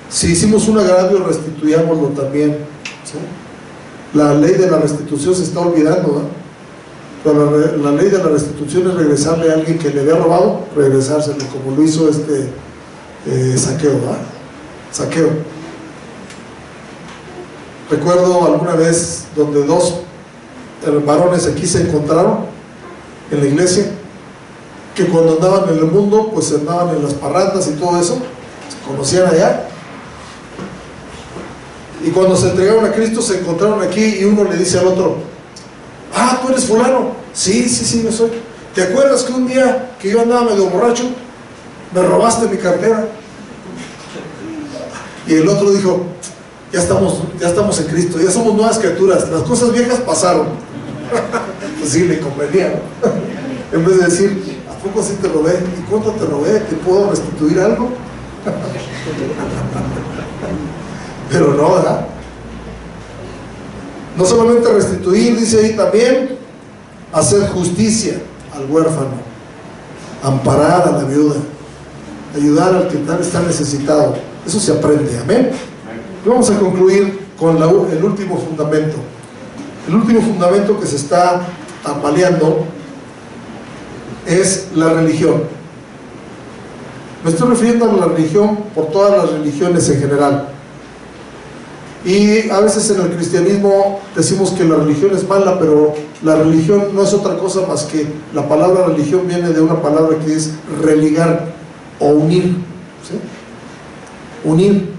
Si hicimos un agravio, restituyámoslo también, ¿sí? La ley de la restitución se está olvidando, ¿no? Pero la ley de la restitución es regresarle a alguien que le había robado, regresárselo, como lo hizo Saqueo, ¿no? Saqueo. Recuerdo alguna vez donde dos varones aquí se encontraron en la iglesia, que cuando andaban en el mundo, pues andaban en las parrandas y todo eso, se conocían allá, y cuando se entregaron a Cristo se encontraron aquí, y uno le dice al otro: ah, ¿tú eres fulano? Sí, yo soy. ¿Te acuerdas que un día que yo andaba medio borracho, me robaste mi cartera? Y el otro dijo: ya estamos en Cristo, ya somos nuevas criaturas, las cosas viejas pasaron. Pues sí, le convenía, ¿no? En vez de decir: ¿a poco sí te robé? ¿Y cuánto te robé? ¿Te puedo restituir algo? Pero no, ¿verdad? No solamente restituir, dice ahí también hacer justicia al huérfano, amparar a la viuda, ayudar al que está necesitado. Eso se aprende, amén. Y vamos a concluir con el último fundamento. El último fundamento que se está tambaleando es la religión. Me estoy refiriendo a la religión por todas las religiones en general. Y a veces en el cristianismo decimos que la religión es mala, pero la religión no es otra cosa más que, la palabra religión viene de una palabra que es religar o unir, ¿sí? Unir.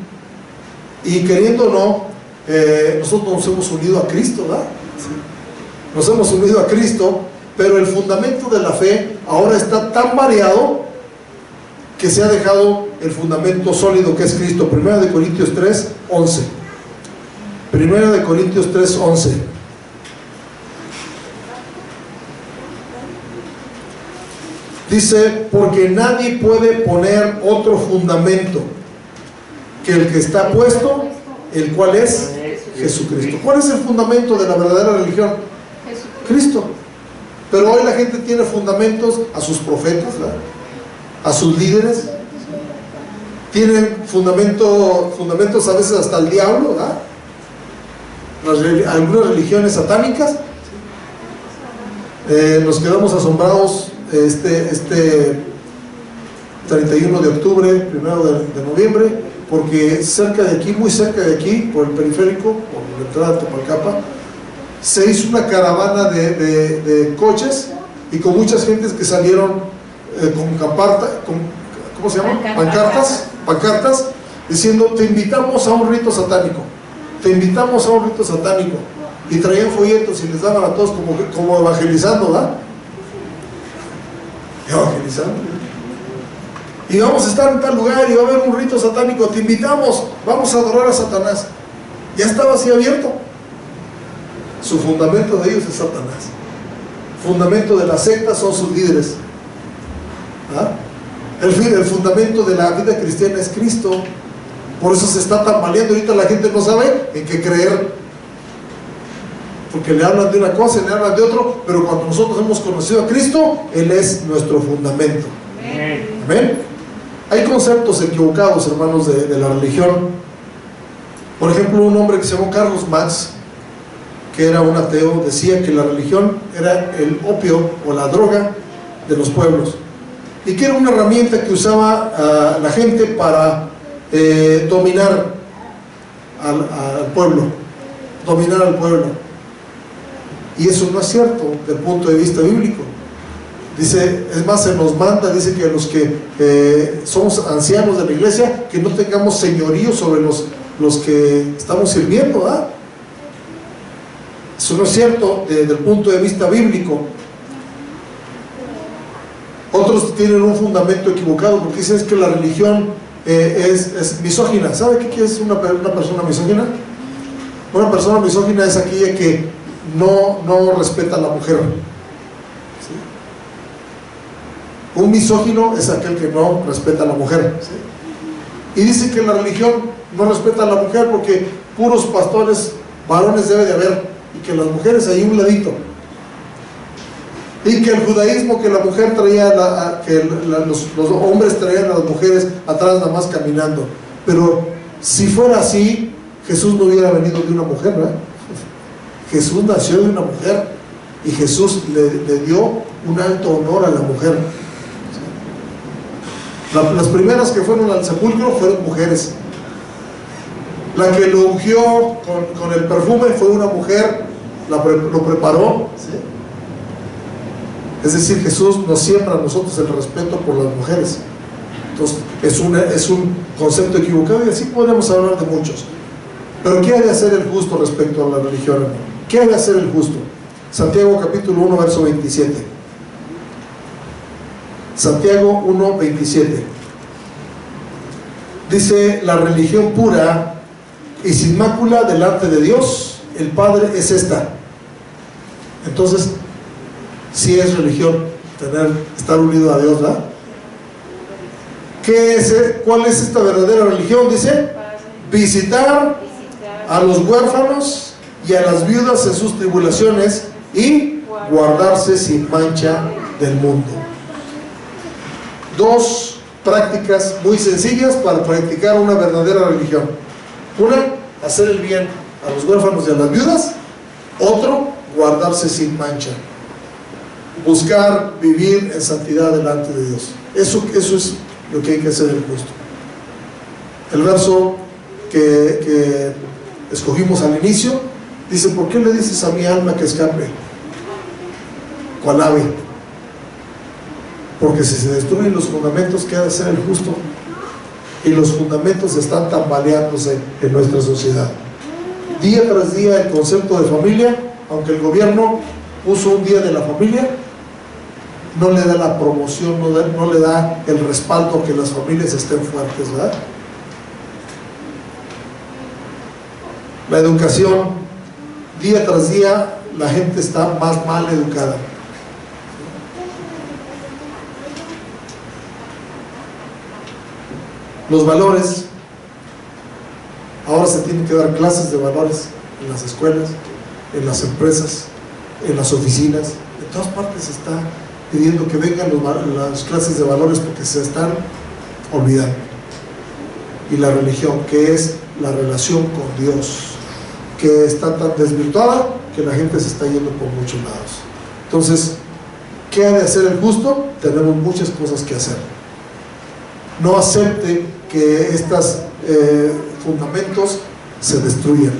Y queriendo o no, nosotros nos hemos unido a Cristo, ¿verdad? ¿Sí? Nos hemos unido a Cristo, pero el fundamento de la fe ahora está tan variado que se ha dejado el fundamento sólido, que es Cristo. 1 Corintios 3:11. 1 Corintios 3:11. Dice: porque nadie puede poner otro fundamento que el que está puesto, el cual es Jesucristo. ¿Cuál es el fundamento de la verdadera religión? Cristo. Pero hoy la gente tiene fundamentos a sus profetas, ¿verdad? A sus líderes. Tienen fundamentos a veces hasta el diablo, ¿verdad? Algunas religiones satánicas. Nos quedamos asombrados este 31 de octubre, 1 de noviembre, porque cerca de aquí, muy cerca de aquí, por el periférico, por la entrada de Topalcapa, se hizo una caravana de coches, y con muchas gentes que salieron ¿cómo se llama? Pancartas, diciendo: te invitamos a un rito satánico, te invitamos a un rito satánico. Y traían folletos y les daban a todos como evangelizando, ¿verdad? Evangelizando. Y vamos a estar en tal lugar y va a haber un rito satánico, te invitamos, vamos a adorar a Satanás. Ya estaba así abierto. Su fundamento de ellos es Satanás. Fundamento de la secta son sus líderes. ¿Ah? El fundamento de la vida cristiana es Cristo. Por eso se está tambaleando. Ahorita la gente no sabe en qué creer, porque le hablan de una cosa y le hablan de otro, pero cuando nosotros hemos conocido a Cristo, Él es nuestro fundamento. Amén. Hay conceptos equivocados, hermanos, de la religión. Por ejemplo, un hombre que se llamó Carlos Marx, que era un ateo, decía que la religión era el opio o la droga de los pueblos, y que era una herramienta que usaba la gente para dominar al pueblo, dominar al pueblo. Y eso no es cierto desde el punto de vista bíblico. Dice, es más, se nos manda, dice que los que somos ancianos de la iglesia, que no tengamos señorío sobre los que estamos sirviendo, ¿verdad? Eso no es cierto desde el punto de vista bíblico. Otros tienen un fundamento equivocado porque dicen que la religión es misógina. ¿Sabe qué es una persona misógina? Una persona misógina es aquella que no respeta a la mujer. ¿Sí? Un misógino es aquel que no respeta a la mujer. ¿Sí? Y dice que la religión no respeta a la mujer porque puros pastores varones debe de haber, y que las mujeres ahí un ladito, y que el judaísmo, que la mujer traía los hombres traían a las mujeres atrás nada más caminando. Pero si fuera así, Jesús no hubiera venido de una mujer, ¿verdad? Jesús nació de una mujer y Jesús le dio un alto honor a la mujer. Las primeras que fueron al sepulcro fueron mujeres. La que lo ungió con el perfume fue una mujer, lo preparó, ¿sí? Es decir, Jesús nos siembra a nosotros el respeto por las mujeres. Entonces es un concepto equivocado, y así podemos hablar de muchos. Pero ¿qué ha de hacer el justo respecto a la religión, hermano? ¿Qué ha de hacer el justo? Santiago capítulo 1 verso 27. Santiago 1, 27. Dice: la religión pura y sin mácula delante de Dios el Padre es esta. Entonces, si es religión estar unido a Dios, ¿verdad? ¿Cuál es esta verdadera religión? Dice: visitar a los huérfanos y a las viudas en sus tribulaciones y guardarse sin mancha del mundo. Dos prácticas muy sencillas para practicar una verdadera religión. Una, hacer el bien a los huérfanos y a las viudas. Otro, guardarse sin mancha. Buscar vivir en santidad delante de Dios. Eso es lo que hay que hacer el justo. El verso que escogimos al inicio dice: ¿por qué le dices a mi alma que escape? ¿Cuál ave? Porque si se destruyen los fundamentos, ¿qué ha de ser el justo? Y los fundamentos están tambaleándose en nuestra sociedad. Día tras día el concepto de familia, aunque el gobierno puso un día de la familia, no le da la promoción, no le da el respaldo a que las familias estén fuertes, ¿verdad? La educación, día tras día la gente está más mal educada. Los valores, ahora se tienen que dar clases de valores en las escuelas, en las empresas, en las oficinas, en todas partes se está pidiendo que vengan las clases de valores porque se están olvidando. Y la religión, que es la relación con Dios, que está tan desvirtuada que la gente se está yendo por muchos lados. Entonces, ¿qué ha de hacer el justo? Tenemos muchas cosas que hacer. No acepte que estos fundamentos se destruyan.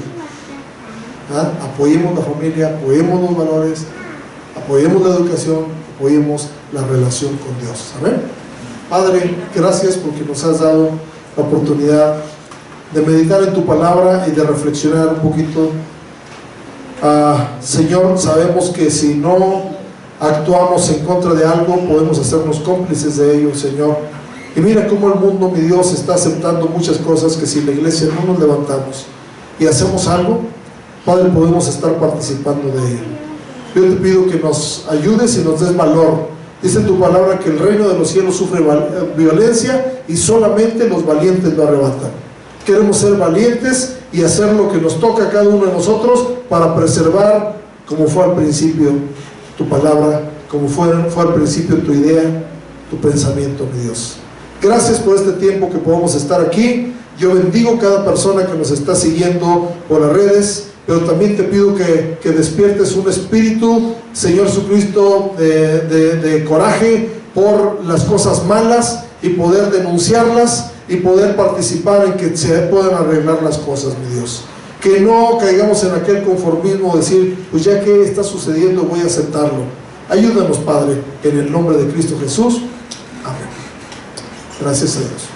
¿Ah? Apoyemos la familia, apoyemos los valores, apoyemos la educación, apoyemos la relación con Dios. Amén. Padre, gracias porque nos has dado la oportunidad de meditar en tu palabra y de reflexionar un poquito. Señor, sabemos que si no actuamos en contra de algo, podemos hacernos cómplices de ello, Señor. Y mira cómo el mundo, mi Dios, está aceptando muchas cosas que si la iglesia no nos levantamos y hacemos algo, Padre, podemos estar participando de ello. Yo te pido que nos ayudes y nos des valor Dice tu palabra que el reino de los cielos sufre violencia y solamente los valientes lo arrebatan. Queremos ser valientes y hacer lo que nos toca a cada uno de nosotros para preservar, como fue al principio, tu palabra, como fue al principio tu idea, tu pensamiento, mi Dios. Gracias por este tiempo que podemos estar aquí. Yo bendigo cada persona que nos está siguiendo por las redes, pero también te pido que despiertes un espíritu, Señor Jesucristo, de coraje por las cosas malas y poder denunciarlas y poder participar en que se puedan arreglar las cosas, mi Dios. Que no caigamos en aquel conformismo, decir, pues ya que está sucediendo voy a aceptarlo. Ayúdanos, Padre, en el nombre de Cristo Jesús. Amén. Gracias a Dios.